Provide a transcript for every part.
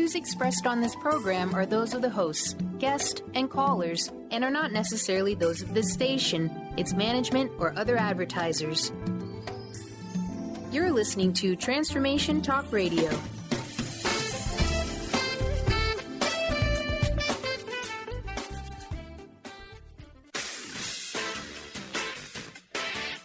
views expressed on this program are those of the hosts, guests, and callers, and are not necessarily those of this station, its management, or other advertisers. You're listening to Transformation Talk Radio.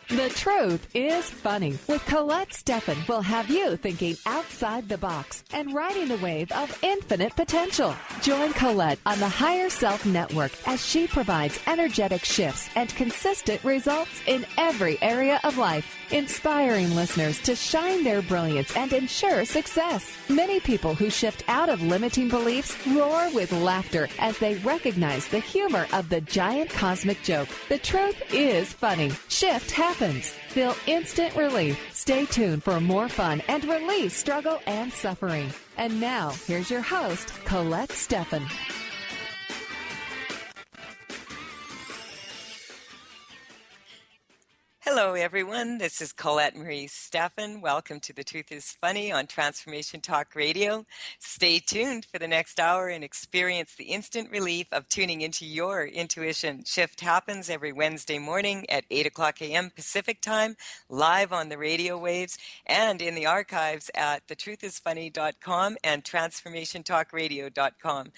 The Truth is Funny with Colette Stefan will have you thinking outside the box and riding the wave of infinite potential. Join Colette on the Higher Self Network as she provides energetic shifts and consistent results in every area of life, inspiring listeners to shine their brilliance and ensure success. Many people who shift out of limiting beliefs roar with laughter as they recognize the humor of the giant cosmic joke. The truth is funny. Shift happens. Feel instant relief. Stay tuned for more fun and release struggle and suffering. And now, here's your host, Colette Stefan. Hello, everyone. This is Colette Marie Stefan. Welcome to The Truth is Funny on Transformation Talk Radio. Stay tuned for the next hour and experience the instant relief of tuning into your intuition. Shift happens every Wednesday morning at 8 o'clock a.m. Pacific Time, live on the radio waves and in the archives at thetruthisfunny.com and transformationtalkradio.com.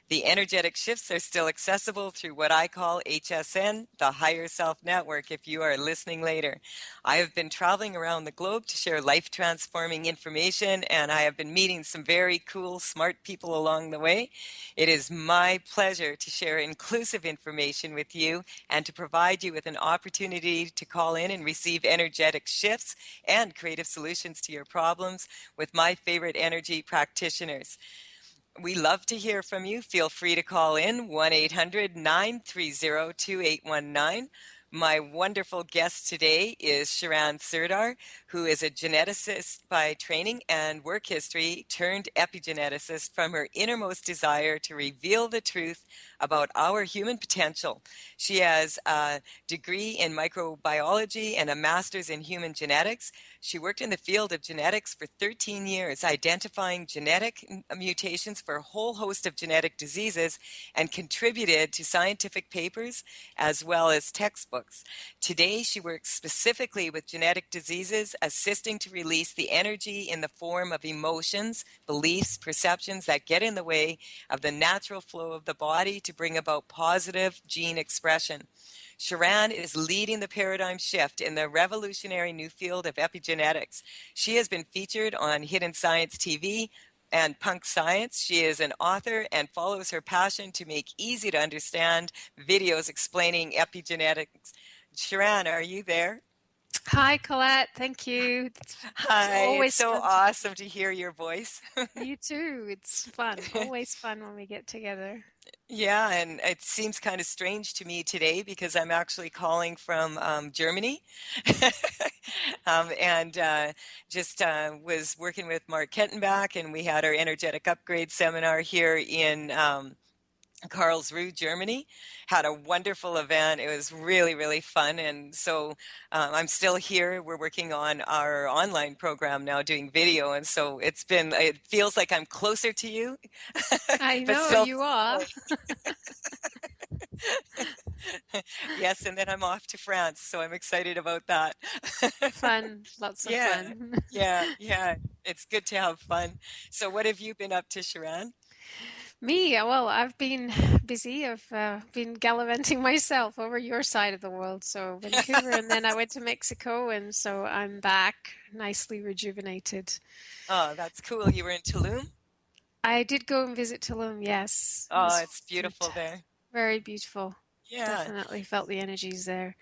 The energetic shifts are still accessible through what I call HSN, the Higher Self Network, if you are listening later. I have been traveling around the globe to share life-transforming information, and I have been meeting some very cool, smart people along the way. It is my pleasure to share inclusive information with you and to provide you with an opportunity to call in and receive energetic shifts and creative solutions to your problems with my favorite energy practitioners. We love to hear from you. Feel free to call in 1-800-930-2819. My wonderful guest today is Sharan Serdar, who is a geneticist by training and work history turned epigeneticist from her innermost desire to reveal the truth about our human potential. She has a degree in microbiology and a master's in human genetics. She worked in the field of genetics for 13 years, identifying genetic mutations for a whole host of genetic diseases and contributed to scientific papers as well as textbooks. Today, she works specifically with genetic diseases, assisting to release the energy in the form of emotions, beliefs, perceptions that get in the way of the natural flow of the body to bring about positive gene expression. Sharan is leading the paradigm shift in the revolutionary new field of epigenetics. She has been featured on Hidden Science TV and Punk Science. She is an author and follows her passion to make easy to understand videos explaining epigenetics. Sharan, are you there? Hi, Colette. Thank you. Hi, it's so awesome to hear your voice. You too. It's fun. Always fun when we get together. Yeah, and it seems kind of strange to me today because I'm actually calling from Germany and just was working with Mark Kettenbach, and we had our Energetic Upgrade seminar here in Karlsruhe, Germany. Had a wonderful event. It was really, really fun. And so I'm still here. We're working on our online program now, doing video. And so it feels like I'm closer to you. I know you are. Yes, and then I'm off to France. So I'm excited about that. Fun. Lots of fun. Yeah. It's good to have fun. So what have you been up to, Sharan? Me? Well, I've been busy. I've been gallivanting myself over your side of the world. So Vancouver, and then I went to Mexico, and so I'm back, nicely rejuvenated. Oh, that's cool. You were in Tulum? I did go and visit Tulum, yes. Oh, it's beautiful there. Very beautiful. Yeah. Definitely felt the energies there.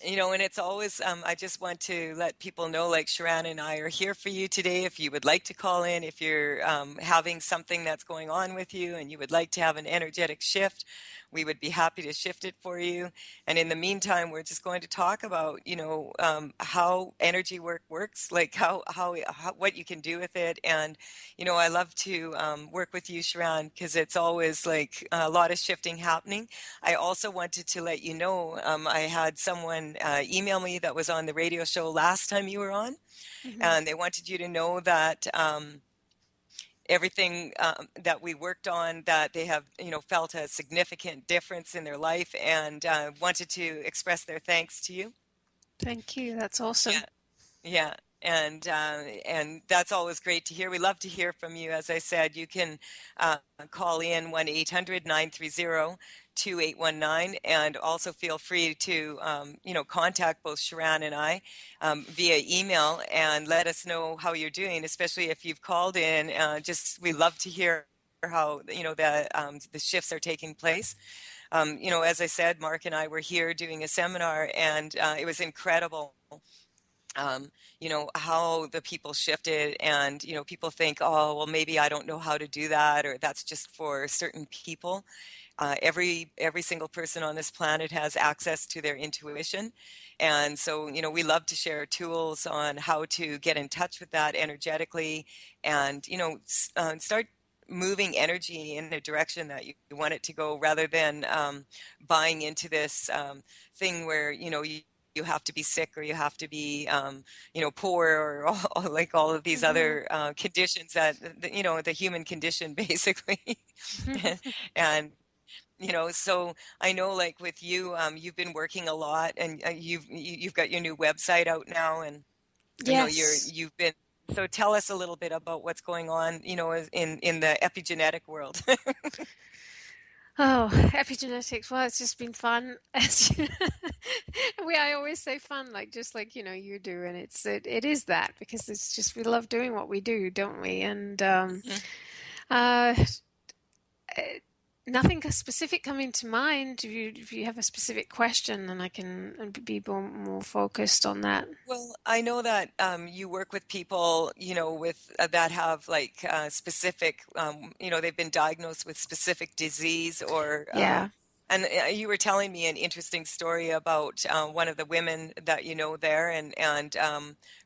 You know, and it's always, I just want to let people know, like Sharan and I are here for you today. If you would like to call in, if you're having something that's going on with you and you would like to have an energetic shift, we would be happy to shift it for you. And in the meantime, we're just going to talk about, how energy work works, like how what you can do with it. And, I love to work with you, Sharan, because it's always like a lot of shifting happening. I also wanted to let you know, I had someone email me that was on the radio show last time you were on, and they wanted you to know that everything that we worked on, that they have, felt a significant difference in their life, and wanted to express their thanks to you. Thank you. That's awesome. Yeah. Yeah, and that's always great to hear. We love to hear from you. As I said, you can call in 1-800-930-2819, and also feel free to contact both Sharon and I via email and let us know how you're doing. Especially if you've called in, we love to hear how the shifts are taking place. As I said, Mark and I were here doing a seminar, and it was incredible. How the people shifted, and, people think, oh, well, maybe I don't know how to do that, or that's just for certain people. Every single person on this planet has access to their intuition. And so, we love to share tools on how to get in touch with that energetically, and, start moving energy in the direction that you want it to go, rather than buying into this thing where, you have to be sick, or you have to be, poor, or like all of these other conditions that, the human condition, basically. And, so I know, like with you, you've been working a lot, and you've got your new website out now, and, Yes. you've been, so tell us a little bit about what's going on, in the epigenetic world. Oh, epigenetics. Well, it's just been fun. I always say fun, like just like you do, and it is that, because it's just we love doing what we do, don't we? And uh, nothing specific coming to mind. If you have a specific question, then I can be more focused on that. Well, I know that you work with people, with that have like specific, they've been diagnosed with specific disease, or Yeah. and you were telling me an interesting story about one of the women that there, and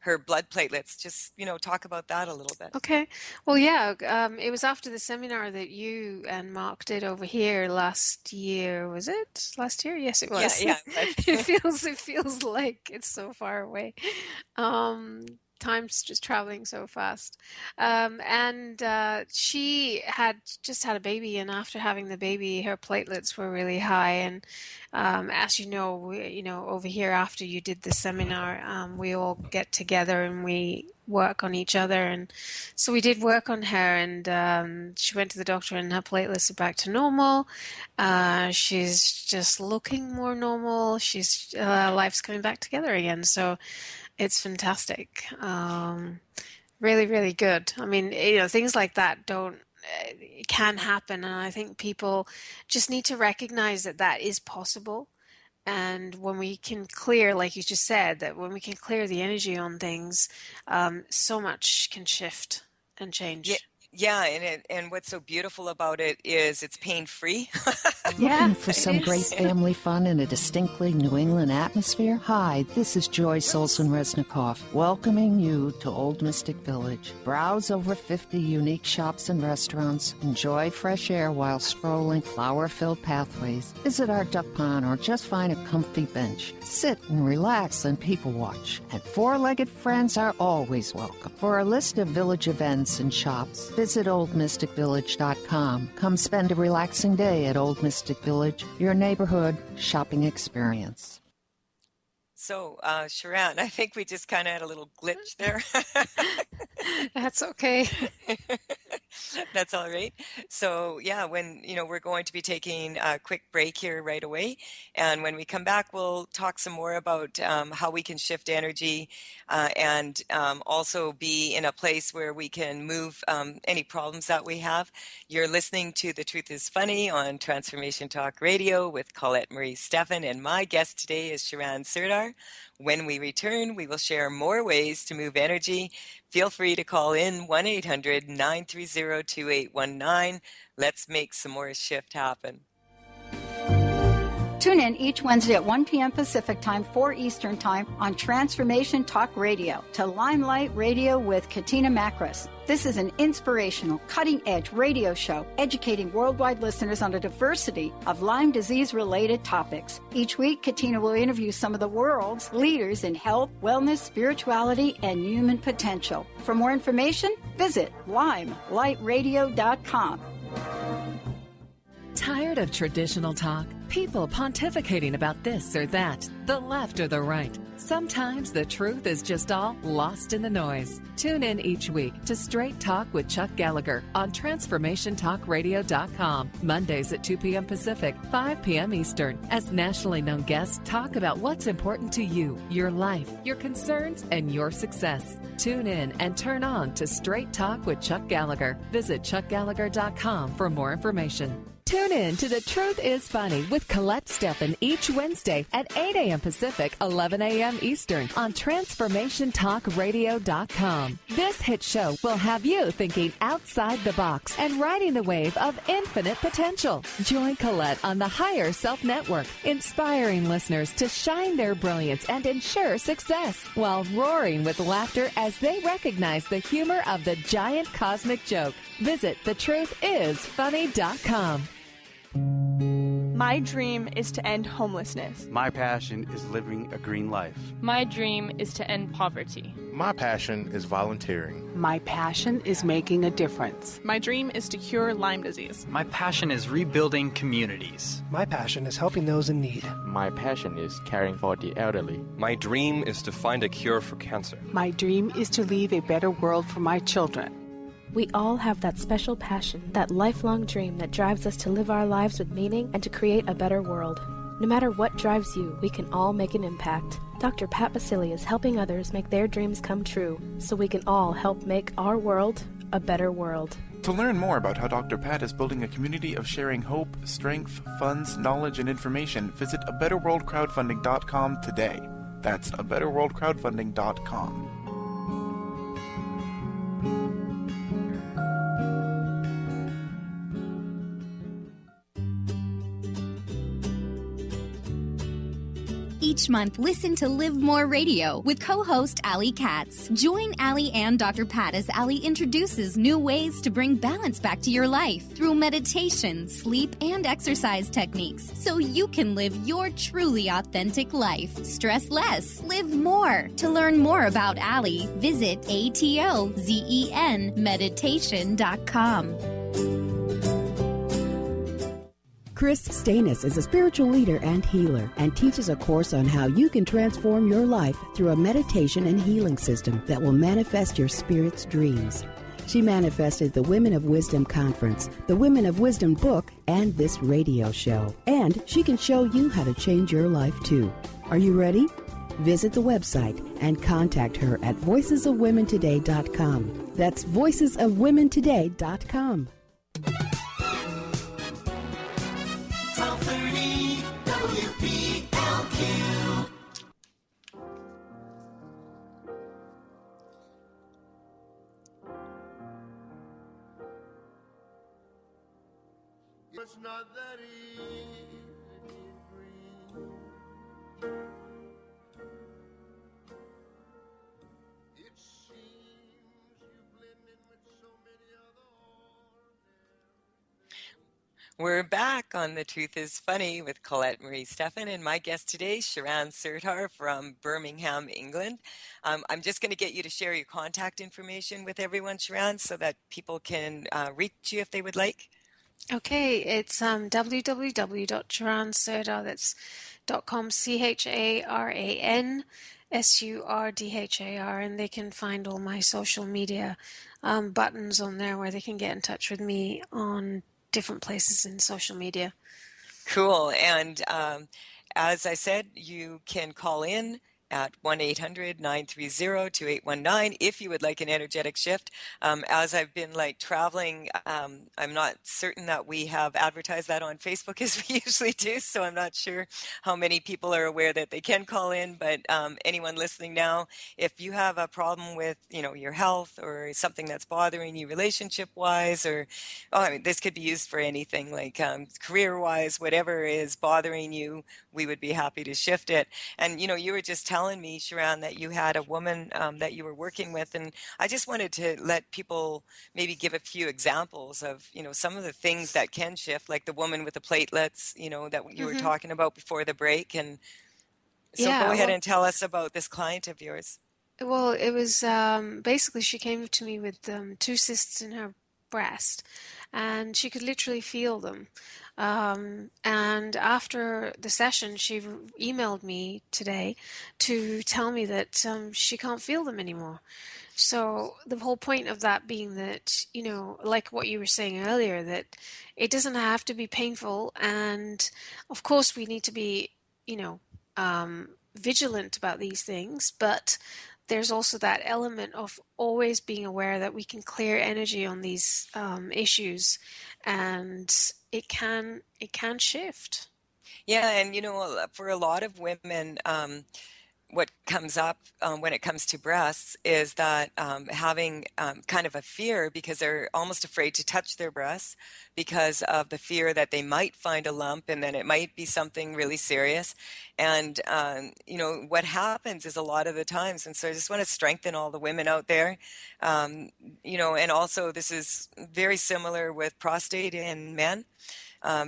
her blood platelets. Just talk about that a little bit. Okay. Well, yeah, it was after the seminar that you and Mark did over here last year. Was it last year? Yes, it was. Yeah, It feels like it's so far away. Time's just traveling so fast. And she had just had a baby, and after having the baby, her platelets were really high. And as you know, over here after you did the seminar, we all get together and we work on each other. And so we did work on her, and she went to the doctor, and her platelets are back to normal. She's just looking more normal. She's life's coming back together again. So it's fantastic. Really, really good. I mean, things like that can happen, and I think people just need to recognize that that is possible. And when we can clear, like you just said, that when we can clear the energy on things, so much can shift and change. Yeah, and what's so beautiful about it is it's pain-free. Yeah, Looking for some great family fun in a distinctly New England atmosphere? Hi, this is Joyce Olson-Resnikoff, welcoming you to Old Mystic Village. Browse over 50 unique shops and restaurants. Enjoy fresh air while strolling flower-filled pathways. Visit our duck pond, or just find a comfy bench. Sit and relax and people watch. And four-legged friends are always welcome. For a list of village events and shops, visit oldmysticvillage.com. Come spend a relaxing day at Old Mystic Village, your neighborhood shopping experience. So, Sharon, I think we just kind of had a little glitch there. that's okay. That's all right. So, yeah, we're going to be taking a quick break here right away. And when we come back, we'll talk some more about how we can shift energy, and also be in a place where we can move any problems that we have. You're listening to The Truth is Funny on Transformation Talk Radio with Colette Marie Stefan, and my guest today is Sharon Sirdar. When we return, we will share more ways to move energy. Feel free to call in 1-800-930-2819. Let's make some more shift happen. Tune in each Wednesday at 1 p.m. Pacific Time, 4 Eastern Time on Transformation Talk Radio to Limelight Radio with Katina Makris. This is an inspirational, cutting-edge radio show educating worldwide listeners on a diversity of Lyme disease-related topics. Each week, Katina will interview some of the world's leaders in health, wellness, spirituality, and human potential. For more information, visit limelightradio.com. Tired of traditional talk? People pontificating about this or that, the left or the right. Sometimes the truth is just all lost in the noise. Tune in each week to Straight Talk with Chuck Gallagher on TransformationTalkRadio.com, Mondays at 2 p.m. Pacific, 5 p.m. Eastern, as nationally known guests talk about what's important to you, your life, your concerns, and your success. Tune in and turn on to Straight Talk with Chuck Gallagher. Visit ChuckGallagher.com for more information. Tune in to The Truth is Funny with Colette Stefan each Wednesday at 8 a.m. Pacific, 11 a.m. Eastern on TransformationTalkRadio.com. This hit show will have you thinking outside the box and riding the wave of infinite potential. Join Colette on the Higher Self Network, inspiring listeners to shine their brilliance and ensure success while roaring with laughter as they recognize the humor of the giant cosmic joke. Visit thetruthisfunny.com. My dream is to end homelessness. My passion is living a green life. My dream is to end poverty. My passion is volunteering. My passion is making a difference. My dream is to cure Lyme disease. My passion is rebuilding communities. My passion is helping those in need. My passion is caring for the elderly. My dream is to find a cure for cancer. My dream is to leave a better world for my children. We all have that special passion, that lifelong dream that drives us to live our lives with meaning and to create a better world. No matter what drives you, we can all make an impact. Dr. Pat Basili is helping others make their dreams come true, so we can all help make our world a better world. To learn more about how Dr. Pat is building a community of sharing hope, strength, funds, knowledge, and information, visit abetterworldcrowdfunding.com today. That's abetterworldcrowdfunding.com. Each month, listen to Live More Radio with co-host Allie Katz. Join Allie and Dr. Pat as Allie introduces new ways to bring balance back to your life through meditation, sleep, and exercise techniques so you can live your truly authentic life. Stress less, live more. To learn more about Allie, visit atozenmeditation.com. Chris Stanis is a spiritual leader and healer and teaches a course on how you can transform your life through a meditation and healing system that will manifest your spirit's dreams. She manifested the Women of Wisdom Conference, the Women of Wisdom book, and this radio show. And she can show you how to change your life too. Are you ready? Visit the website and contact her at voicesofwomentoday.com. That's voicesofwomentoday.com. It's not that easy to breathe. It seems you blend in with so many other ordinary. We're back on The Truth is Funny with Colette Marie Stefan, and my guest today, Sharan Surdhar from Birmingham, England. I'm just going to get you to share your contact information with everyone, Sharan, so that people can reach you if they would like. Okay, it's www.charansurdhar, that's .com, CHARANSURDHAR, and they can find all my social media buttons on there where they can get in touch with me on different places in social media. Cool. And as I said, you can call in at 1-800-930-2819 if you would like an energetic shift. As I've been like traveling, I'm not certain that we have advertised that on Facebook as we usually do, so I'm not sure how many people are aware that they can call in, but anyone listening now, if you have a problem with, your health or something that's bothering you relationship-wise, or this could be used for anything like career-wise, whatever is bothering you, we would be happy to shift it. And, you were just telling me, Sharon, that you had a woman that you were working with, and I just wanted to let people maybe give a few examples of, some of the things that can shift, like the woman with the platelets, that you were talking about before the break. And so go ahead Well, and tell us about this client of yours. Well, it was basically she came to me with two cysts in her breast, and she could literally feel them. And after the session, she emailed me today to tell me that she can't feel them anymore. So the whole point of that being that, like what you were saying earlier, that it doesn't have to be painful, and of course we need to be, vigilant about these things, but there's also that element of always being aware that we can clear energy on these issues, and it can shift. Yeah, and for a lot of women, what comes up when it comes to breasts is that having kind of a fear because they're almost afraid to touch their breasts because of the fear that they might find a lump and then it might be something really serious. And, what happens is a lot of the times, and so I just want to strengthen all the women out there, and also this is very similar with prostate in men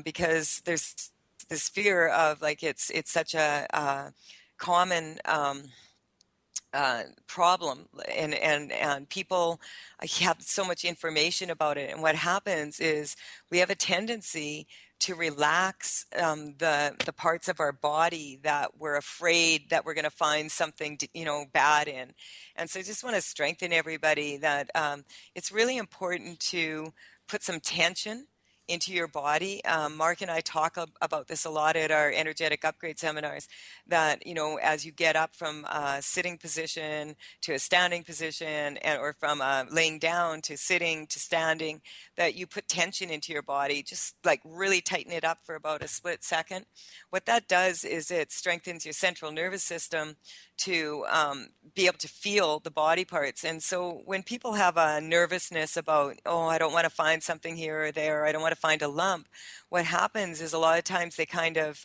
because there's this fear of like it's such a common problem, and people have so much information about it. And what happens is we have a tendency to relax the parts of our body that we're afraid that we're going to find something bad in. And so I just want to strengthen everybody that it's really important to put some tension into your body. Mark and I talk about this a lot at our energetic upgrade seminars, that, as you get up from a sitting position to a standing position, or from laying down to sitting to standing, that you put tension into your body, just like really tighten it up for about a split second. What that does is it strengthens your central nervous system to be able to feel the body parts. And so when people have a nervousness about, I don't want to find something here or there, or I don't want to find a lump, what happens is a lot of times they kind of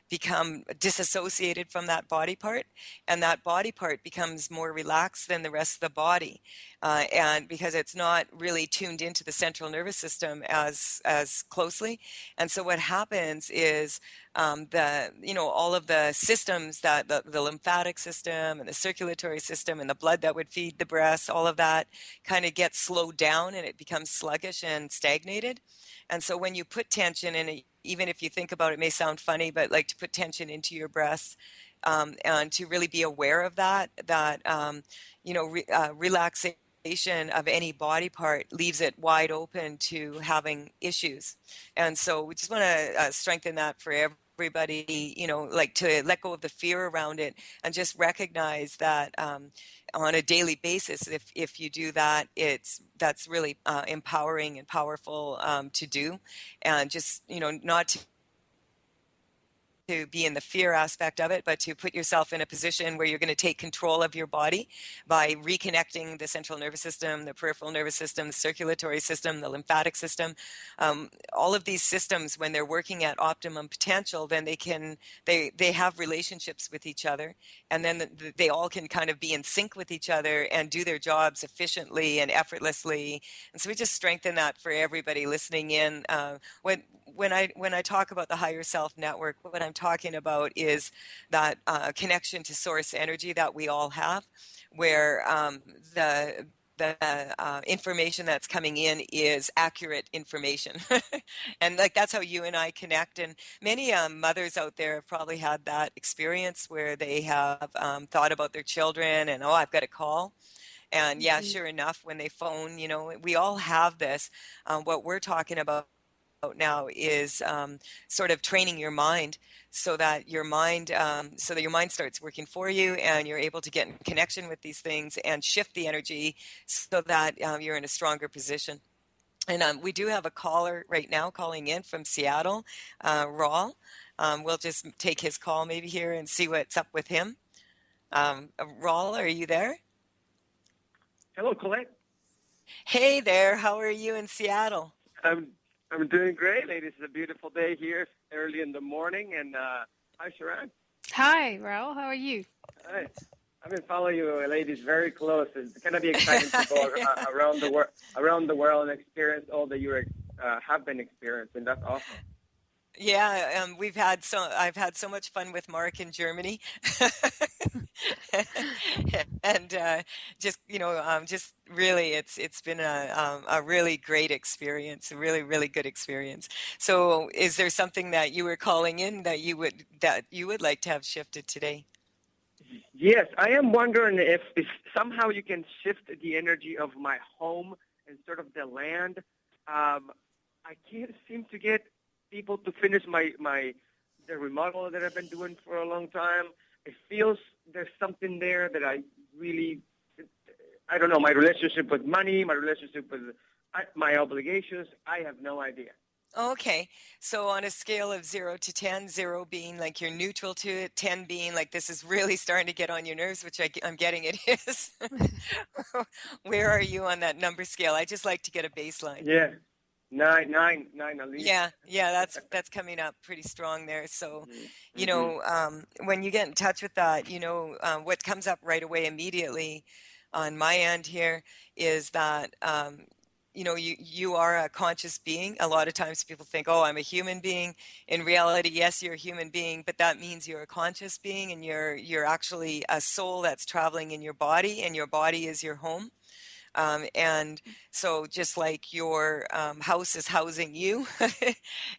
become disassociated from that body part, and that body part becomes more relaxed than the rest of the body, and because it's not really tuned into the central nervous system as closely. And so what happens is all of the systems, that the lymphatic system and the circulatory system and the blood that would feed the breast, all of that kind of gets slowed down and it becomes sluggish and stagnated. And so when you put tension in it, even if you think about it, it may sound funny, but like to put tension into your breasts, and to really be aware of that relaxation of any body part leaves it wide open to having issues. And so we just want to strengthen that for everybody, like to let go of the fear around it and just recognize that on a daily basis, if you do that, that's really empowering and powerful to do, and just not to be in the fear aspect of it, but to put yourself in a position where you're going to take control of your body by reconnecting the central nervous system, the peripheral nervous system, the circulatory system, the lymphatic system. All of these systems, when they're working at optimum potential, then they have relationships with each other, and then they all can kind of be in sync with each other and do their jobs efficiently and effortlessly. And so we just strengthen that for everybody listening in. When I talk about the higher self network, what I'm talking about is that connection to source energy that we all have, where the information that's coming in is accurate information. And like that's how you and I connect. And many mothers out there have probably had that experience where they have thought about their children and, I've got to call. And yeah, sure enough, when they phone, we all have this. What we're talking about now is sort of training your mind so that your mind starts working for you, and you're able to get in connection with these things and shift the energy so that you're in a stronger position. And we do have a caller right now calling in from Seattle, Raul. We'll just take his call maybe here and see what's up with him. Raul, are you there? Hello, Colette. Hey there. How are you in Seattle? I'm doing great, ladies. It's a beautiful day here, early in the morning. And hi, Sharon. Hi, Raul. How are you? Hi. I've been following you, ladies, very close. It's going to be exciting to go around the world and experience all that you have been experiencing. That's awesome. Yeah, I've had so much fun with Mark in Germany, and just really, it's been a really great experience, a really really good experience. So, is there something that you were calling in that you would like to have shifted today? Yes, I am wondering if somehow you can shift the energy of my home and sort of the land. I can't seem to get people to finish the remodel that I've been doing for a long time. It feels there's something there that I don't know, my relationship with money, my relationship with my obligations, I have no idea. Okay, so on a scale of 0 to 10, 0 being like you're neutral to it, 10 being like this is really starting to get on your nerves, which I'm getting it is. Where are you on that number scale? I just like to get a baseline. Yeah, nine at least. Yeah, that's coming up pretty strong there. So, when you get in touch with that, what comes up right away immediately on my end here is that you are a conscious being. A lot of times people think, oh, I'm a human being. In reality, yes, you're a human being, but that means you're a conscious being, and you're actually a soul that's traveling in your body, and your body is your home. And so just like your house is housing you,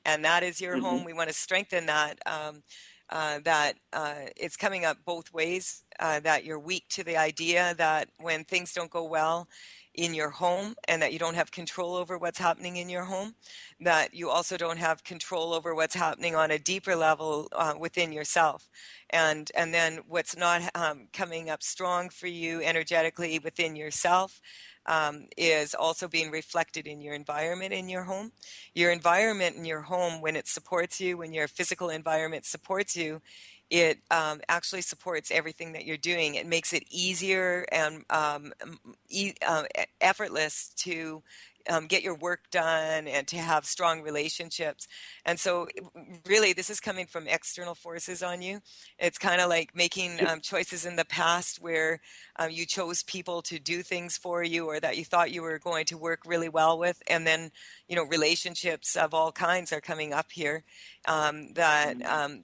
and that is your home, we want to strengthen that, it's coming up both ways, that you're weak to the idea that when things don't go well in your home and that you don't have control over what's happening in your home, that you also don't have control over what's happening on a deeper level within yourself. And then what's not coming up strong for you energetically within yourself is also being reflected in your environment in your home. Your environment in your home, when it supports you, when your physical environment supports you, it actually supports everything that you're doing. It makes it easier and effortless to get your work done and to have strong relationships. And so really this is coming from external forces on you. It's kind of like making choices in the past where you chose people to do things for you or that you thought you were going to work really well with. And then, relationships of all kinds are coming up here,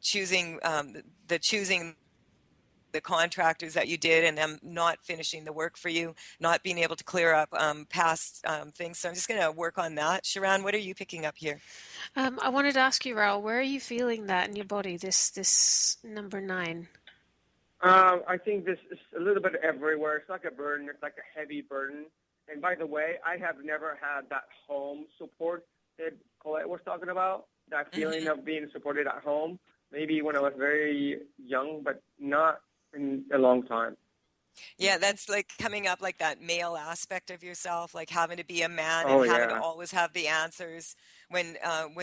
choosing the contractors that you did and them not finishing the work for you, not being able to clear up past things. So I'm just going to work on that. Sharon, what are you picking up here? I wanted to ask you, Raul, where are you feeling that in your body, this number 9? I think this is a little bit everywhere. It's like a burden. It's like a heavy burden. And by the way, I have never had that home support that Colette was talking about, that feeling of being supported at home. Maybe when I was very young, but not in a long time. Yeah, that's like coming up like that male aspect of yourself, like having to be a man and having to always have the answers when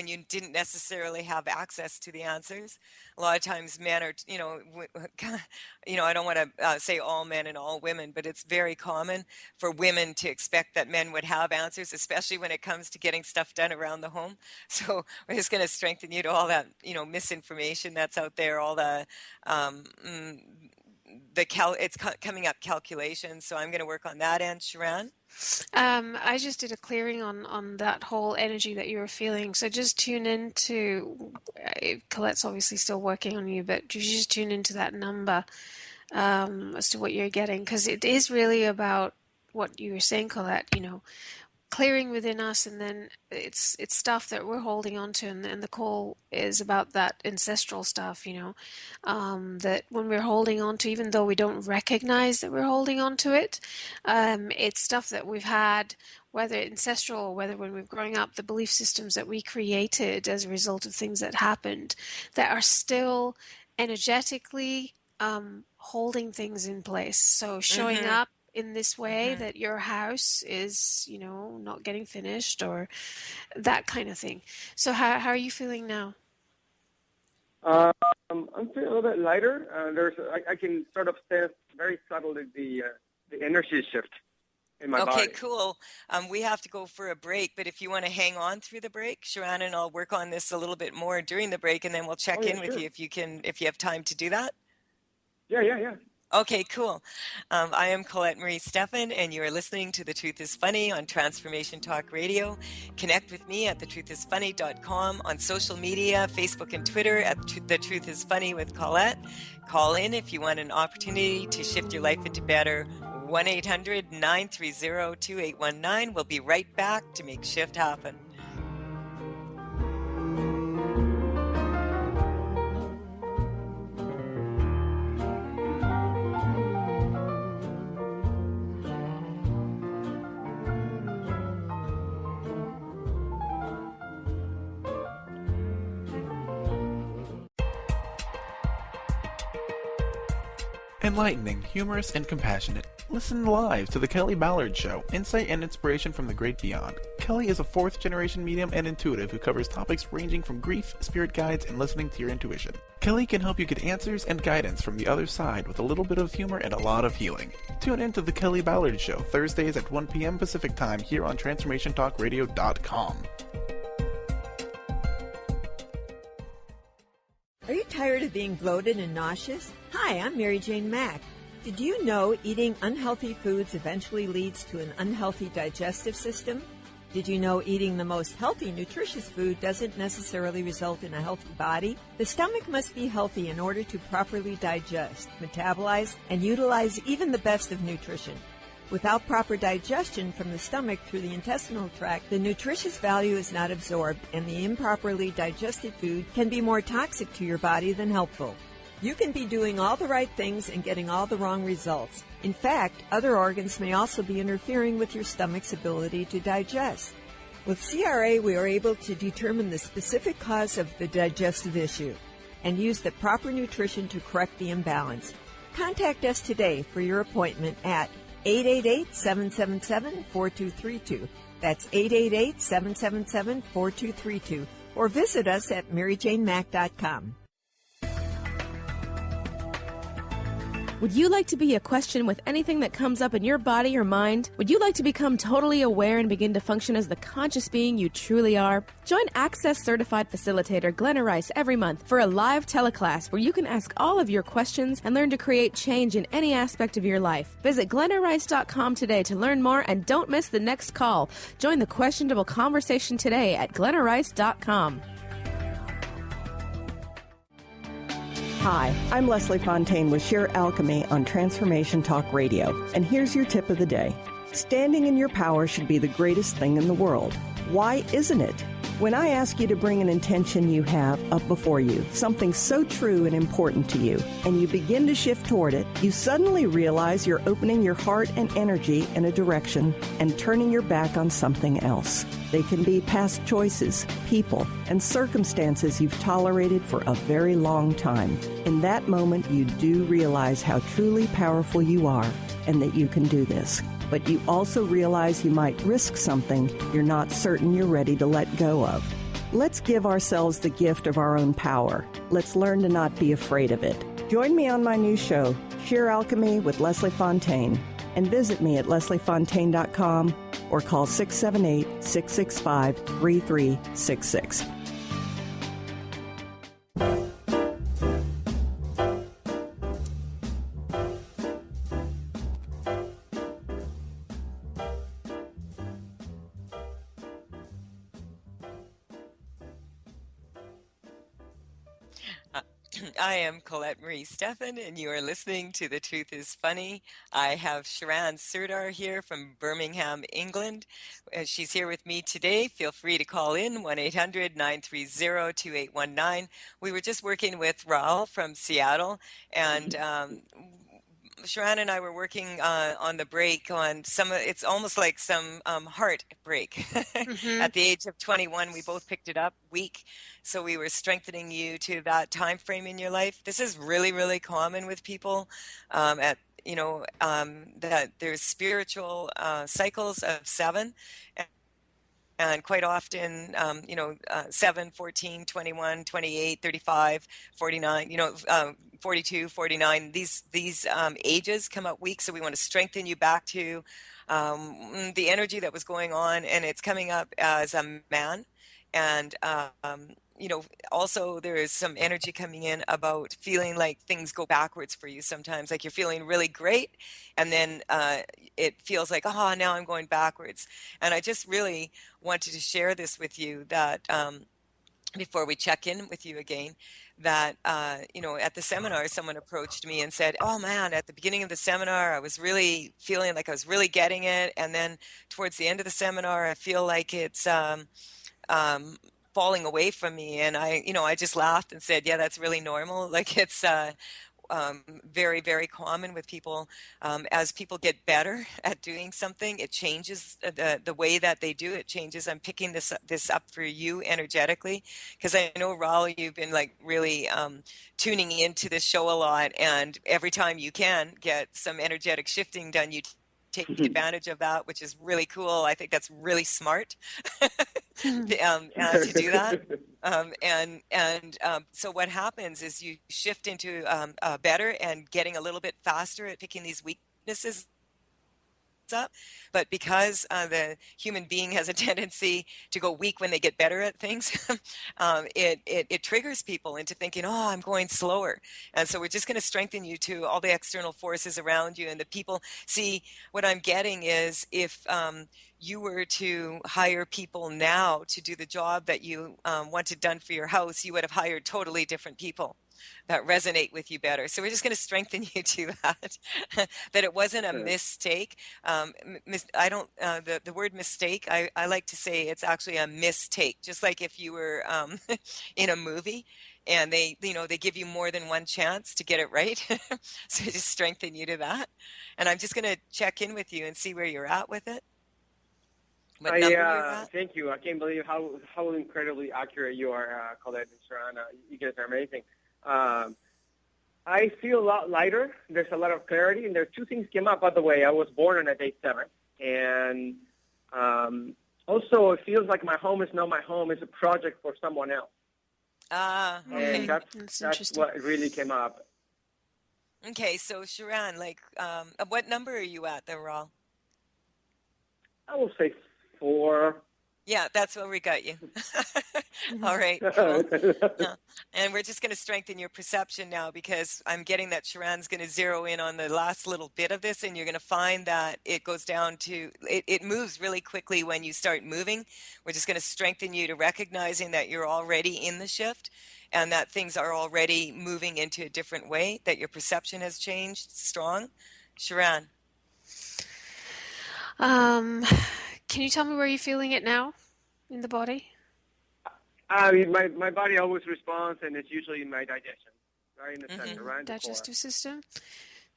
you didn't necessarily have access to the answers. A lot of times men are, I don't want to say all men and all women, but it's very common for women to expect that men would have answers, especially when it comes to getting stuff done around the home. So we're just going to strengthen you to all that, misinformation that's out there, all the it's coming up calculations, so I'm going to work on that end. Sharon? I just did a clearing on that whole energy that you were feeling. So just tune into, Colette's obviously still working on you, but you just tune into that number as to what you're getting, because it is really about what you were saying, Colette, clearing within us, and then it's stuff that we're holding on to, and the call is about that ancestral stuff, that when we're holding on to, even though we don't recognize that we're holding on to it, it's stuff that we've had, whether ancestral or whether when we're growing up, the belief systems that we created as a result of things that happened that are still energetically holding things in place. So showing up in this way that your house is, not getting finished or that kind of thing. So how are you feeling now? I'm feeling a little bit lighter. I can sort of sense very subtly the energy shift in my body. Okay, cool. We have to go for a break, but if you want to hang on through the break, Sharon and I'll work on this a little bit more during the break, and then we'll check in with you if you have time to do that. Yeah. Okay, cool. I am Colette Marie Stefan, and you are listening to The Truth is Funny on Transformation Talk Radio. Connect with me at thetruthisfunny.com, on social media, Facebook and Twitter at The Truth is Funny with Colette. Call in if you want an opportunity to shift your life into better. 1-800-930-2819. We'll be right back to make shift happen. Enlightening, humorous, and compassionate. Listen live to The Kelly Ballard Show, insight and inspiration from the great beyond. Kelly is a fourth-generation medium and intuitive who covers topics ranging from grief, spirit guides, and listening to your intuition. Kelly can help you get answers and guidance from the other side with a little bit of humor and a lot of healing. Tune in to The Kelly Ballard Show, Thursdays at 1 p.m. Pacific Time here on TransformationTalkRadio.com. Are you tired of being bloated and nauseous? Hi, I'm Mary Jane Mack. Did you know eating unhealthy foods eventually leads to an unhealthy digestive system? Did you know eating the most healthy, nutritious food doesn't necessarily result in a healthy body? The stomach must be healthy in order to properly digest, metabolize, and utilize even the best of nutrition. Without proper digestion from the stomach through the intestinal tract, the nutritious value is not absorbed, and the improperly digested food can be more toxic to your body than helpful. You can be doing all the right things and getting all the wrong results. In fact, other organs may also be interfering with your stomach's ability to digest. With CRA, we are able to determine the specific cause of the digestive issue and use the proper nutrition to correct the imbalance. Contact us today for your appointment at 888-777-4232. That's 888-777-4232. Or visit us at maryjanemack.com. Would you like to be a question with anything that comes up in your body or mind? Would you like to become totally aware and begin to function as the conscious being you truly are? Join Access Certified Facilitator Glenna Rice every month for a live teleclass where you can ask all of your questions and learn to create change in any aspect of your life. Visit glennarice.com today to learn more, and don't miss the next call. Join the questionable conversation today at glennarice.com. Hi, I'm Leslie Fontaine with Sheer Alchemy on Transformation Talk Radio, and here's your tip of the day. Standing in your power should be the greatest thing in the world. Why isn't it? When I ask you to bring an intention you have up before you, something so true and important to you, and you begin to shift toward it, you suddenly realize you're opening your heart and energy in a direction and turning your back on something else. They can be past choices, people, and circumstances you've tolerated for a very long time. In that moment, you do realize how truly powerful you are and that you can do this. But you also realize you might risk something you're not certain you're ready to let go of. Let's give ourselves the gift of our own power. Let's learn to not be afraid of it. Join me on my new show, Sheer Alchemy with Leslie Fontaine, and visit me at lesliefontaine.com or call 678-665-3366. I am Colette Marie Stefan, and you are listening to The Truth is Funny. I have Sharan Surdar here from Birmingham, England. She's here with me today. Feel free to call in 1-800-930-2819. We were just working with Raul from Seattle, and Sharon and I were working on the break on it's almost like some heartbreak. At the age of 21, we both picked it up weak. So we were strengthening you to that time frame in your life. This is really, really common with people that there's spiritual cycles of 7. And quite often, 7, 14, 21, 28, 35, 49, 42, 49, these ages come up weak. So we want to strengthen you back to the energy that was going on. And it's coming up as a man. And, also there is some energy coming in about feeling like things go backwards for you sometimes, like you're feeling really great. And then it feels like, oh, now I'm going backwards. And I just really wanted to share this with you that before we check in with you again, that, at the seminar, someone approached me and said, oh man, at the beginning of the seminar, I was really feeling like I was really getting it. And then towards the end of the seminar, I feel like it's falling away from me. And I just laughed and said, yeah, that's really normal. Like it's very, very common with people. As people get better at doing something, it changes the way that they do it changes. I'm picking this up for you energetically, because I know, Raul, you've been like really tuning into this show a lot, and every time you can get some energetic shifting done, you take advantage of that, which is really cool. I think that's really smart to do that. So what happens is you shift into better and getting a little bit faster at picking these weaknesses up. But because the human being has a tendency to go weak when they get better at things, it triggers people into thinking, oh, I'm going slower. And so we're just going to strengthen you to all the external forces around you and the people. See, what I'm getting is if you were to hire people now to do the job that you wanted done for your house, you would have hired totally different people that resonate with you better. So we're just going to strengthen you to that, that it wasn't a mistake. The word mistake, I like to say it's actually a mistake. Just like if you were in a movie and they give you more than one chance to get it right. So just strengthen you to that. And I'm just going to check in with you and see where you're at with it. What number you're at? Thank you. I can't believe how incredibly accurate you are, Colette and Sharon. You guys are amazing. I feel a lot lighter. There's a lot of clarity, and there's 2 things came up. By the way, I was born on a day 7, and also it feels like my home is not my home; it's a project for someone else. Okay. And that's what really came up. Okay, so Sharon, what number are you at, then, Raul? I will say 4. Yeah, that's where we got you. All right, cool. And we're just going to strengthen your perception now, because I'm getting that Sharon's going to zero in on the last little bit of this, and you're going to find that it goes down to, it moves really quickly when you start moving. We're just going to strengthen you to recognizing that you're already in the shift and that things are already moving into a different way, that your perception has changed. Strong. Sharon. Can you tell me where you're feeling it now in the body? I mean, my body always responds, and it's usually in my digestion, right in the center, right in the digestive system.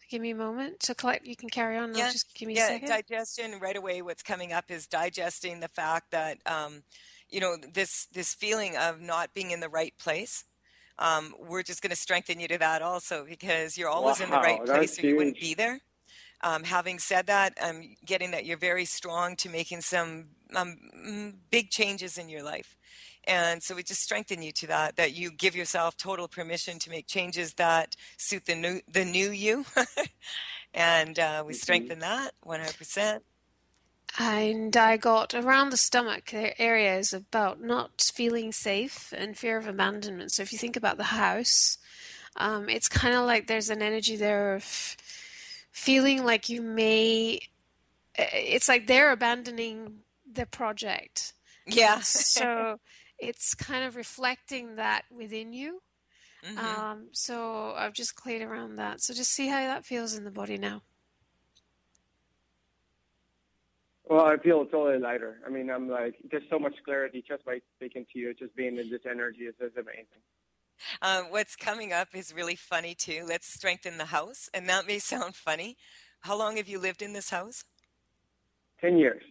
Give me a moment. So, Colette, you can carry on. Yeah, just give me a second. Digestion. Right away, what's coming up is digesting the fact that, this feeling of not being in the right place. We're just going to strengthen you to that also, because you're always in the right place, or you wouldn't be there. Having said that, I'm getting that you're very strong to making some big changes in your life. And so we just strengthen you to that you give yourself total permission to make changes that suit the new you. And we strengthen that 100%. And I got around the stomach areas about not feeling safe and fear of abandonment. So if you think about the house, it's kind of like there's an energy there of feeling like it's like they're abandoning the project. Yeah. So it's kind of reflecting that within you. So I've just cleared around that. So just see how that feels in the body now. Well, I feel totally lighter. I mean, I'm like, there's so much clarity just by speaking to you. Just being in this energy is amazing. What's coming up is really funny too. Let's strengthen the house. And that may sound funny. How long have you lived in this house? 10 years.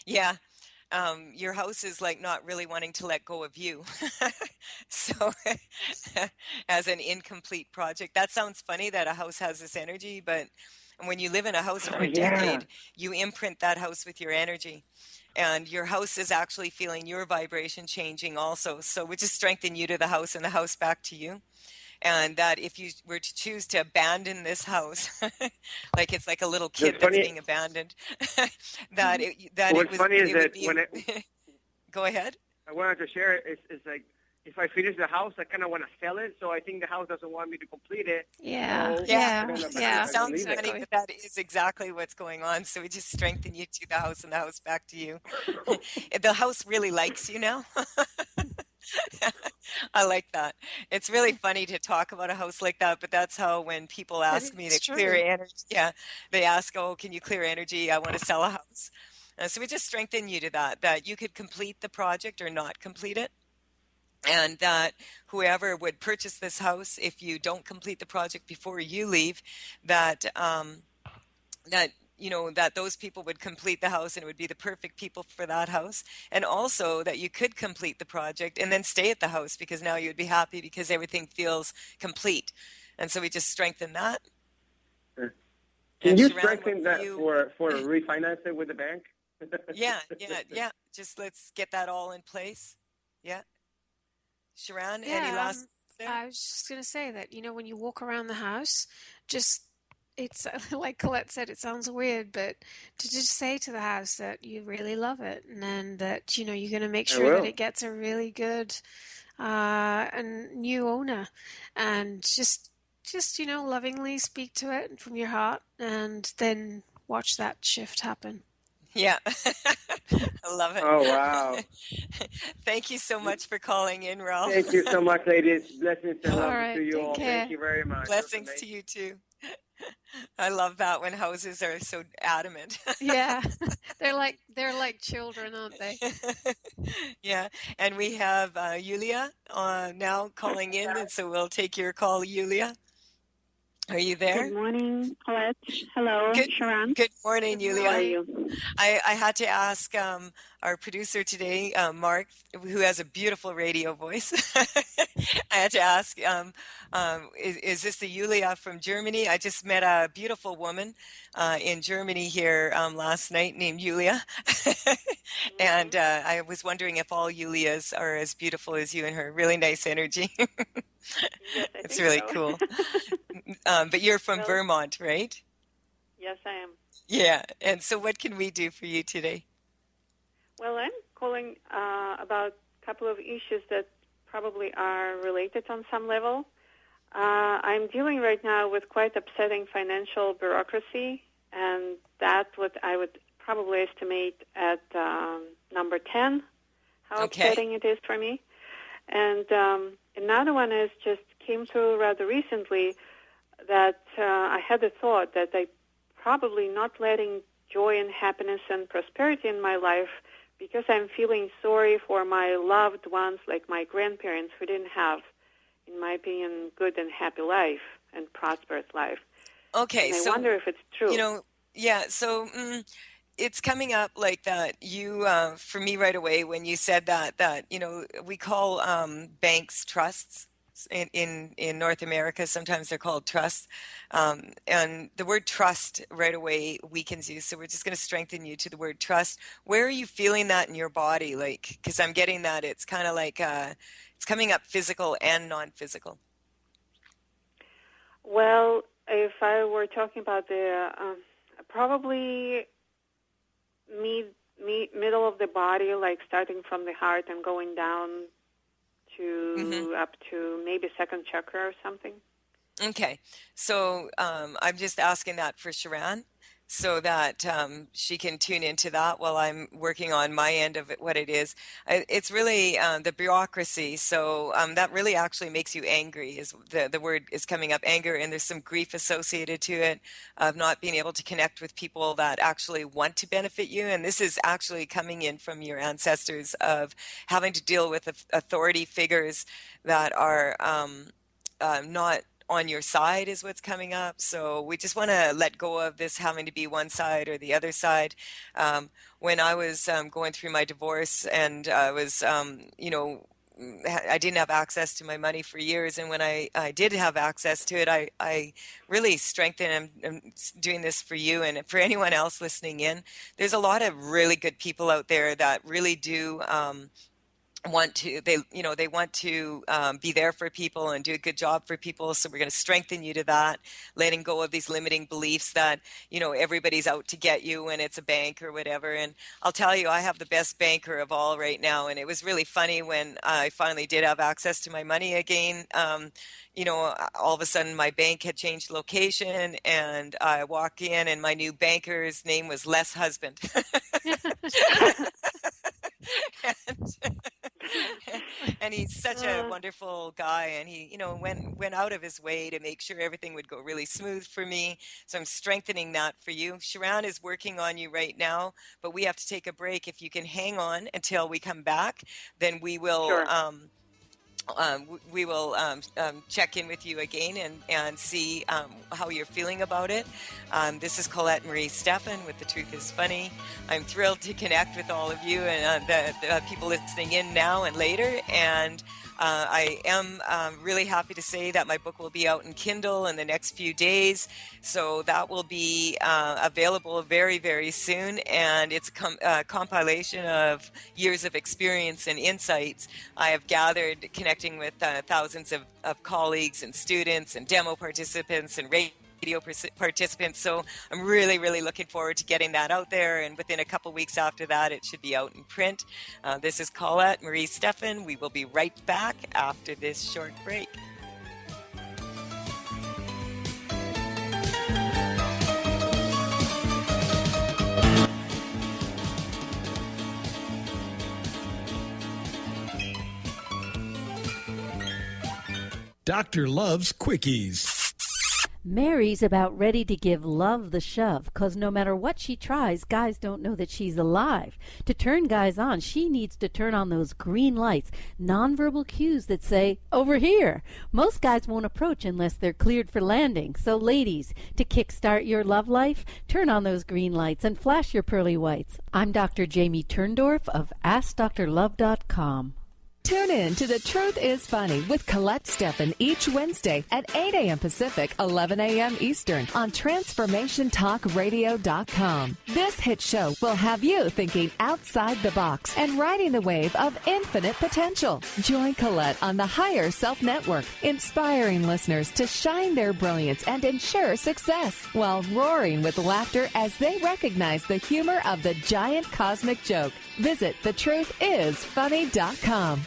Yeah. Your house is like not really wanting to let go of you. So as an incomplete project, that sounds funny that a house has this energy, but when you live in a house for a decade, you imprint that house with your energy. And your house is actually feeling your vibration changing also. So we just strengthen you to the house and the house back to you. And that if you were to choose to abandon this house, like it's like a little kid that's being abandoned, What's funny is that go ahead. I wanted to share it. It's like, if I finish the house, I kind of want to sell it. So I think the house doesn't want me to complete it. Yeah. So It sounds funny, but that is exactly what's going on. So we just strengthen you to the house and the house back to you. The house really likes you now. I like that. It's really funny to talk about a house like that, but that's how when people ask me to clear energy, they ask, oh, can you clear energy? I want to sell a house. So we just strengthen you to that you could complete the project or not complete it. And that whoever would purchase this house, if you don't complete the project before you leave, that those people would complete the house and it would be the perfect people for that house. And also that you could complete the project and then stay at the house because now you'd be happy because everything feels complete. And so we just strengthen that. Can you strengthen that for refinancing with the bank? Yeah. Just let's get that all in place. Yeah. Sharon, any last there? I was just going to say that, when you walk around the house, it's like Colette said, it sounds weird, but to just say to the house that you really love it and then that, you're going to make sure that it gets a really good and new owner and just, lovingly speak to it from your heart and then watch that shift happen. Yeah. I love it. Oh, wow. Thank you so much for calling in, Ralph. Thank you so much, ladies. Blessings and love to you all. Care. Thank you very much. Blessings to you, too. I love that when houses are so adamant. Yeah. They're like children, aren't they? Yeah. And we have Yulia now calling in, and so we'll take your call, Yulia. Are you there? Good morning, Colette. Hello, Sharon. Good morning, Yulia. How are you? I had to ask our producer today, Mark, who has a beautiful radio voice. I had to ask, is this the Yulia from Germany? I just met a beautiful woman in Germany here last night named Yulia. And I was wondering if all Yulias are as beautiful as you and her. Really nice energy. Yes, it's really so. Cool. But you're from Vermont, right? Yes, I am. Yeah. And so what can we do for you today? Well, I'm calling about a couple of issues that probably are related on some level. I'm dealing right now with quite upsetting financial bureaucracy, and that's what I would probably estimate at number 10, how upsetting it is for me. And another one is just came through rather recently that I had the thought that I probably not letting joy and happiness and prosperity in my life because I'm feeling sorry for my loved ones, like my grandparents, who didn't have, in my opinion, good and happy life and prosperous life. Okay, and I wonder if it's true. So it's coming up like that. You, for me right away, when you said that we call banks trusts. In North America, sometimes they're called trusts. And the word trust right away weakens you. So we're just going to strengthen you to the word trust. Where are you feeling that in your body? Like, because I'm getting that it's kind of like it's coming up physical and non-physical. Well, if I were talking about the probably middle of the body, like starting from the heart and going down to up to maybe second chakra or something. Okay, so I'm just asking that for Sharon, so that she can tune into that while I'm working on my end of it, what it is. It's really the bureaucracy. So that really actually makes you angry, is the word is coming up, anger, and there's some grief associated to it of not being able to connect with people that actually want to benefit you. And this is actually coming in from your ancestors of having to deal with authority figures that are not on your side is what's coming up. So we just want to let go of this having to be one side or the other side. When I was going through my divorce and I was, I didn't have access to my money for years. And when I did have access to it, I really strengthened. I'm doing this for you and for anyone else listening in. There's a lot of really good people out there that really do want to be there for people and do a good job for people. So we're going to strengthen you to that, letting go of these limiting beliefs that everybody's out to get you when it's a bank or whatever. And I'll tell you, I have the best banker of all right now, and it was really funny when I finally did have access to my money again. All of a sudden my bank had changed location, and I walk in and my new banker's name was Les Husband. And he's such a wonderful guy, and he went out of his way to make sure everything would go really smooth for me. So I'm strengthening that for you. Sharon is working on you right now, but we have to take a break. If you can hang on until we come back, then we will check in with you again and see how you're feeling about it. This is Colette Marie Stefan with The Truth is Funny. I'm thrilled to connect with all of you and the people listening in now and later. And I am really happy to say that my book will be out in Kindle in the next few days. So that will be available very, very soon. And it's a compilation of years of experience and insights I have gathered connecting with thousands of colleagues and students and demo participants and radio participants. So I'm really, really looking forward to getting that out there. And within a couple weeks after that, it should be out in print. This is Colette Marie Stefan. We will be right back after this short break. Doctor loves quickies. Mary's about ready to give love the shove, 'cause no matter what she tries, guys don't know that she's alive. To turn guys on, she needs to turn on those green lights, nonverbal cues that say, over here. Most guys won't approach unless they're cleared for landing. So ladies, to kickstart your love life, turn on those green lights and flash your pearly whites. I'm Dr. Jamie Turndorf of AskDrLove.com. Tune in to The Truth is Funny with Colette Stefan each Wednesday at 8 a.m. Pacific, 11 a.m. Eastern on TransformationTalkRadio.com. This hit show will have you thinking outside the box and riding the wave of infinite potential. Join Colette on the Higher Self Network, inspiring listeners to shine their brilliance and ensure success while roaring with laughter as they recognize the humor of the giant cosmic joke. Visit thetruthisfunny.com.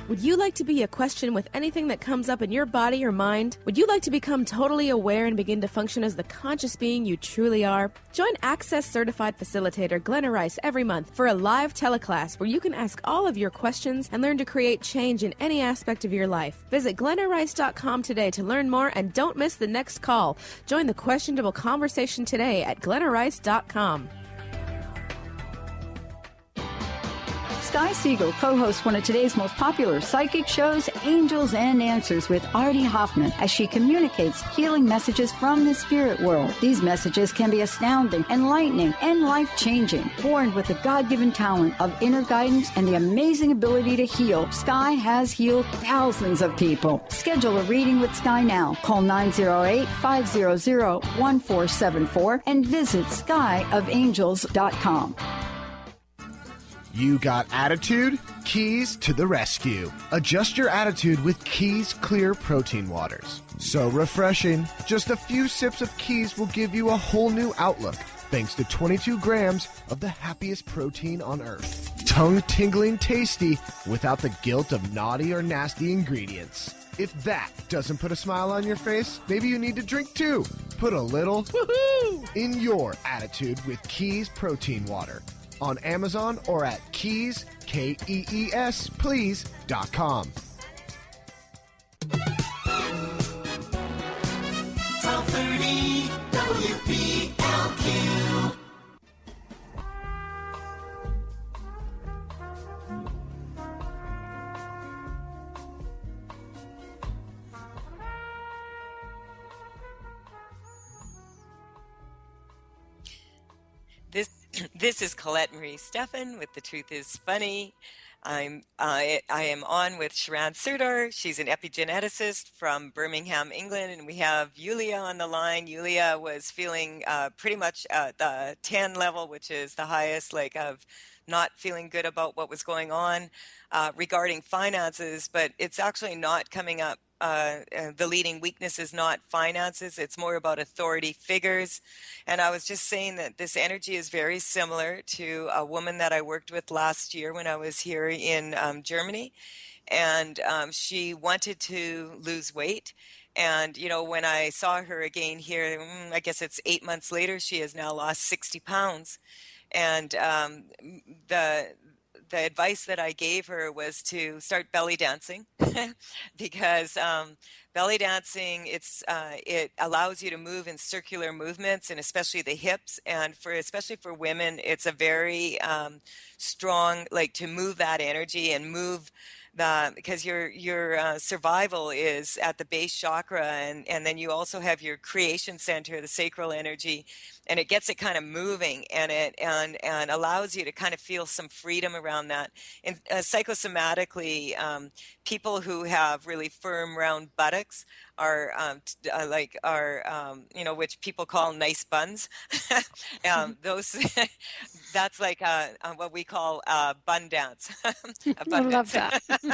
Would you like to be a question with anything that comes up in your body or mind? Would you like to become totally aware and begin to function as the conscious being you truly are? Join Access Certified Facilitator Glenna Rice every month for a live teleclass where you can ask all of your questions and learn to create change in any aspect of your life. Visit GlennaRice.com today to learn more and don't miss the next call. Join the questionable conversation today at GlennaRice.com. Sky Siegel co-hosts one of today's most popular psychic shows, Angels and Answers, with Artie Hoffman, as she communicates healing messages from the spirit world. These messages can be astounding, enlightening, and life-changing. Born with the God-given talent of inner guidance and the amazing ability to heal, Sky has healed thousands of people. Schedule a reading with Sky now. Call 908-500-1474 and visit skyofangels.com. You got attitude? Keys to the rescue. Adjust your attitude with Keys Clear Protein Waters. So refreshing. Just a few sips of Keys will give you a whole new outlook, thanks to 22 grams of the happiest protein on earth. tongue-tingling tasty without the guilt of naughty or nasty ingredients. If that doesn't put a smile on your face, maybe you need to drink too. Put a little woohoo in your attitude with Keys Protein Water on Amazon or at Keys, Kees, please.com. 1230 WPLQ. This is Colette Marie Stefan with The Truth is Funny. I am on with Sharon Serdar. She's an epigeneticist from Birmingham, England, and we have Yulia on the line. Yulia was feeling pretty much at the 10 level, which is the highest, like of not feeling good about what was going on regarding finances, but it's actually not coming up. The leading weakness is not finances. It's more about authority figures. And I was just saying that this energy is very similar to a woman that I worked with last year when I was here in Germany. And she wanted to lose weight. And, you know, when I saw her again here, I guess it's 8 months later, she has now lost 60 pounds. And the advice that I gave her was to start belly dancing because belly dancing, it allows you to move in circular movements and especially the hips. And especially for women, it's a very strong, like to move that energy and move because your survival is at the base chakra, and then you also have your creation center, the sacral energy, and it gets it kind of moving, and it allows you to kind of feel some freedom around that. And psychosomatically, people who have really firm round buttocks are which people call nice buns. Those that's like what we call bun dance. A bun I love dance. that.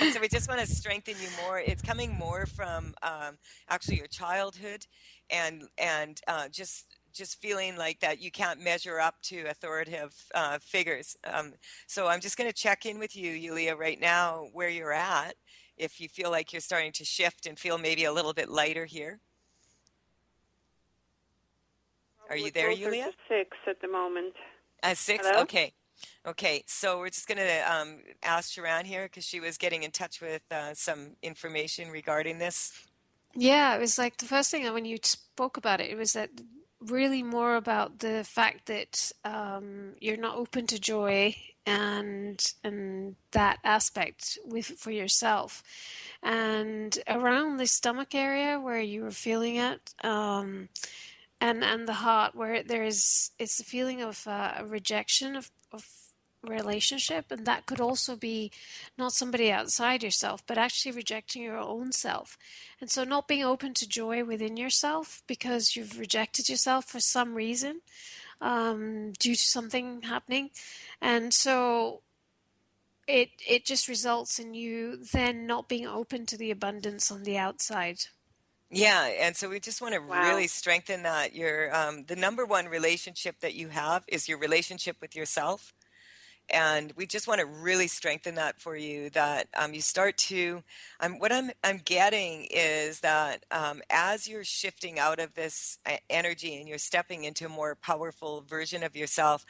And so we just want to strengthen you more. It's coming more from actually your childhood, and just feeling like that you can't measure up to authoritative figures. So I'm just going to check in with you, Yulia, right now where you're at. If you feel like you're starting to shift and feel maybe a little bit lighter here. Are you there, Yulia? To 6 at the moment. 6? Hello? Okay. So we're just going to ask Sharon here because she was getting in touch with some information regarding this. Yeah, it was like the first thing when you spoke about it, it was that really more about the fact that you're not open to joy and that aspect for yourself, and around the stomach area where you were feeling it, and the heart where it's a feeling of a rejection of relationship, and that could also be not somebody outside yourself, but actually rejecting your own self. And so not being open to joy within yourself because you've rejected yourself for some reason, due to something happening. And so it just results in you then not being open to the abundance on the outside. Yeah, and so we just want to really strengthen that. The number one relationship that you have is your relationship with yourself. And we just want to really strengthen that for you, that you start to, what I'm getting is that as you're shifting out of this energy and you're stepping into a more powerful version of yourself,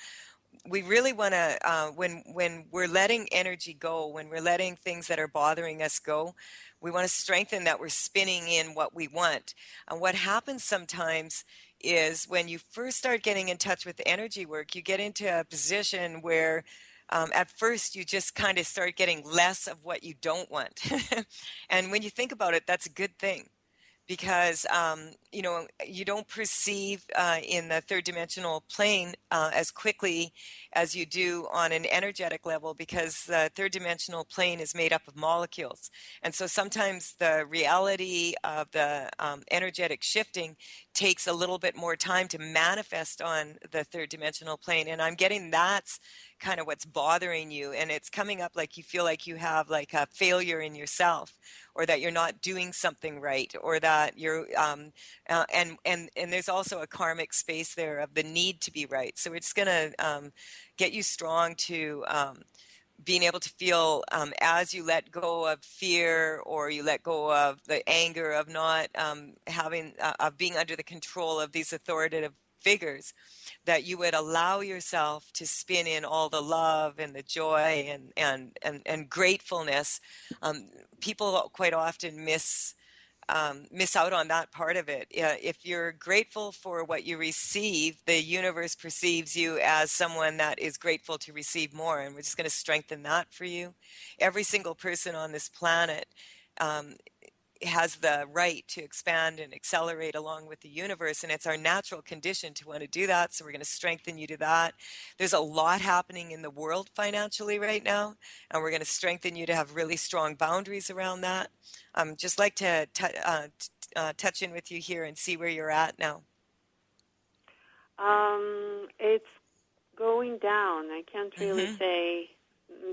we really want to, when we're letting energy go, when we're letting things that are bothering us go, we want to strengthen that we're spinning in what we want. And what happens sometimes is when you first start getting in touch with energy work, you get into a position where at first you just kind of start getting less of what you don't want. And when you think about it, that's a good thing. Because, you don't perceive in the third dimensional plane as quickly as you do on an energetic level, because the third dimensional plane is made up of molecules. And so sometimes the reality of the energetic shifting takes a little bit more time to manifest on the third dimensional plane. And I'm getting that's kind of what's bothering you, and it's coming up like you feel like you have like a failure in yourself, or that you're not doing something right, or that you're And there's also a karmic space there of the need to be right. So it's going to get you strong to being able to feel as you let go of fear, or you let go of the anger of not having of being under the control of these authoritative figures, that you would allow yourself to spin in all the love and the joy and gratefulness. People quite often miss out on that part of it. If you're grateful for what you receive, the universe perceives you as someone that is grateful to receive more, and we're just going to strengthen that for you. Every single person on this planet has the right to expand and accelerate along with the universe, and it's our natural condition to want to do that, so we're going to strengthen you to that. There's a lot happening in the world financially right now, and we're going to strengthen you to have really strong boundaries around that. Just like to touch in with you here and see where you're at now. It's going down. I can't really say.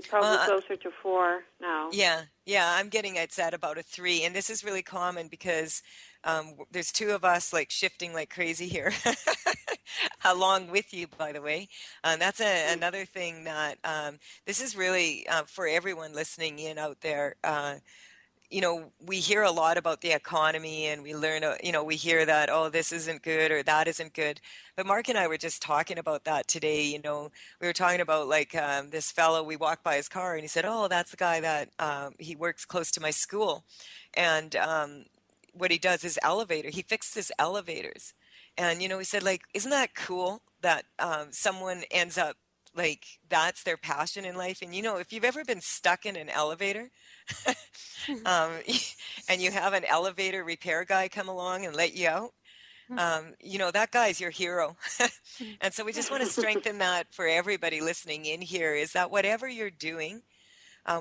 Probably closer to 4 now. Yeah, I'm getting it's at about a 3, and this is really common because there's 2 of us like shifting like crazy here, along with you, by the way. That's another thing that this is really for everyone listening in out there. We hear a lot about the economy, and we learn, we hear that, oh, this isn't good or that isn't good. But Mark and I were just talking about that today. We were talking about like this fellow, we walked by his car and he said, oh, that's the guy that he works close to my school. And what he does is he fixes elevators. And, he said, like, isn't that cool that someone ends up like that's their passion in life? And, if you've ever been stuck in an elevator, and you have an elevator repair guy come along and let you out, that guy's your hero. And so we just want to strengthen that for everybody listening in here, is that whatever you're doing,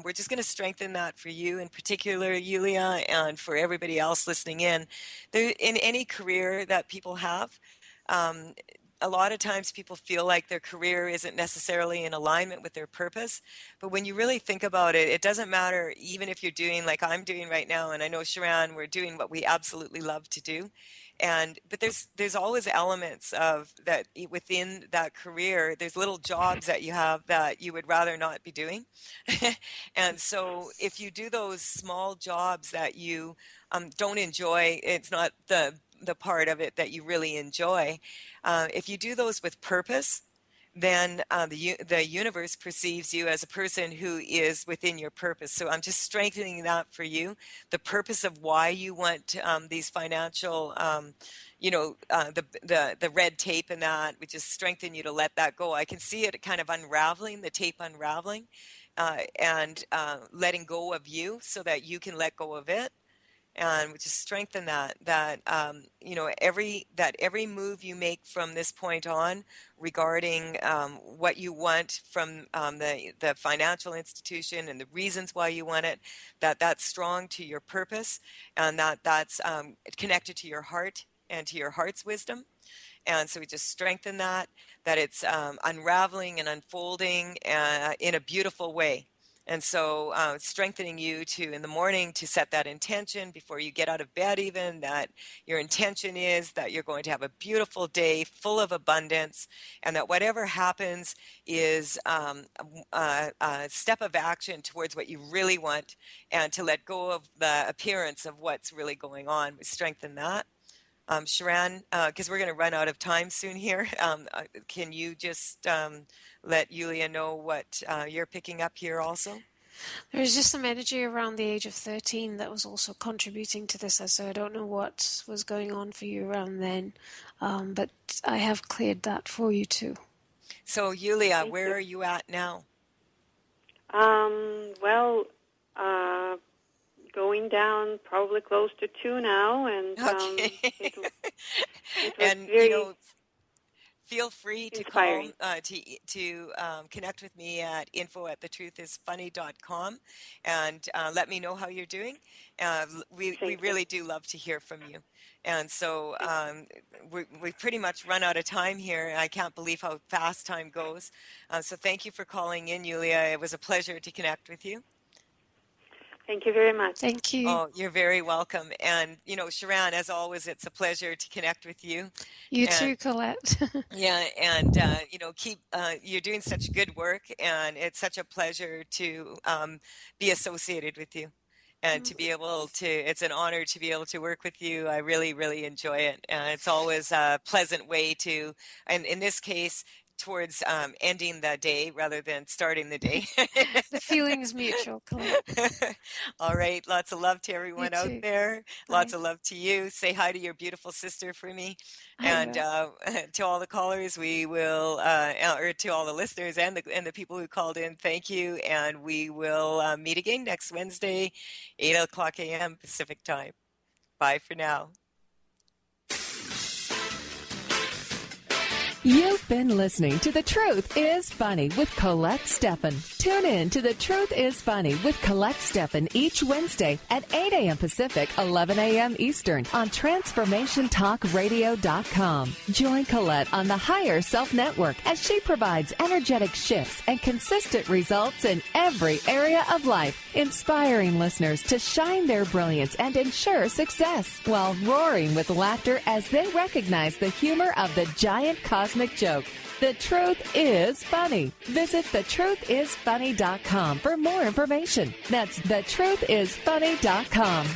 we're just going to strengthen that for you in particular, Yulia, and for everybody else listening in. In any career that people have, a lot of times people feel like their career isn't necessarily in alignment with their purpose. But when you really think about it, it doesn't matter, even if you're doing like I'm doing right now, and I know Sharon, we're doing what we absolutely love to do. But there's always elements of that within that career. There's little jobs that you have that you would rather not be doing. And so if you do those small jobs that you don't enjoy, it's not the part of it that you really enjoy. If you do those with purpose, then the universe perceives you as a person who is within your purpose. So I'm just strengthening that for you. The purpose of why you want these financial, the red tape and that, we just strengthen you to let that go. I can see it kind of unraveling, the tape unraveling, and letting go of you so that you can let go of it. And we just strengthen that every move you make from this point on regarding what you want from the financial institution and the reasons why you want it, that's strong to your purpose, and that's connected to your heart and to your heart's wisdom. And so we just strengthen that it's unraveling and unfolding in a beautiful way. And so strengthening you to, in the morning, to set that intention before you get out of bed even, that your intention is that you're going to have a beautiful day full of abundance, and that whatever happens is a step of action towards what you really want, and to let go of the appearance of what's really going on. We strengthen that. Sharon, because we're going to run out of time soon here, can you just let Yulia know what you're picking up here also? There's just some energy around the age of 13 that was also contributing to this. So I don't know what was going on for you around then, but I have cleared that for you too. So Yulia, where are you at now? Going down probably close to 2 now, and it was and very feel free to inspiring. call to connect with me at info@thetruthis funny.com and let me know how you're doing. We really do love to hear from you. And so we've pretty much run out of time here. I can't believe how fast time goes. So thank you for calling in, Yulia. It was a pleasure to connect with you. Thank you very much. Thank you. Oh, you're very welcome. And, Sharon, as always, it's a pleasure to connect with you. You too, Colette. Yeah, and, you're doing such good work, and it's such a pleasure to be associated with you. And to be able to, it's an honor to be able to work with you. I really, really enjoy it. It's always a pleasant way to, and in this case, towards ending the day rather than starting the day. The feeling's mutual, Colette. All right. Lots of love to everyone out there. Bye. Lots of love to you. Say hi to your beautiful sister for me. And to all the callers, we will, or to all the listeners and the people who called in, thank you. And we will meet again next Wednesday, 8 o'clock a.m. Pacific time. Bye for now. You've been listening to The Truth is Funny with Colette Stefan. Tune in to The Truth is Funny with Colette Stefan each Wednesday at 8 a.m. Pacific, 11 a.m. Eastern on TransformationTalkRadio.com. Join Colette on the Higher Self Network as she provides energetic shifts and consistent results in every area of life, inspiring listeners to shine their brilliance and ensure success while roaring with laughter as they recognize the humor of the giant cosmic joke. The Truth is Funny. Visit thetruthisfunny.com for more information. That's thetruthisfunny.com.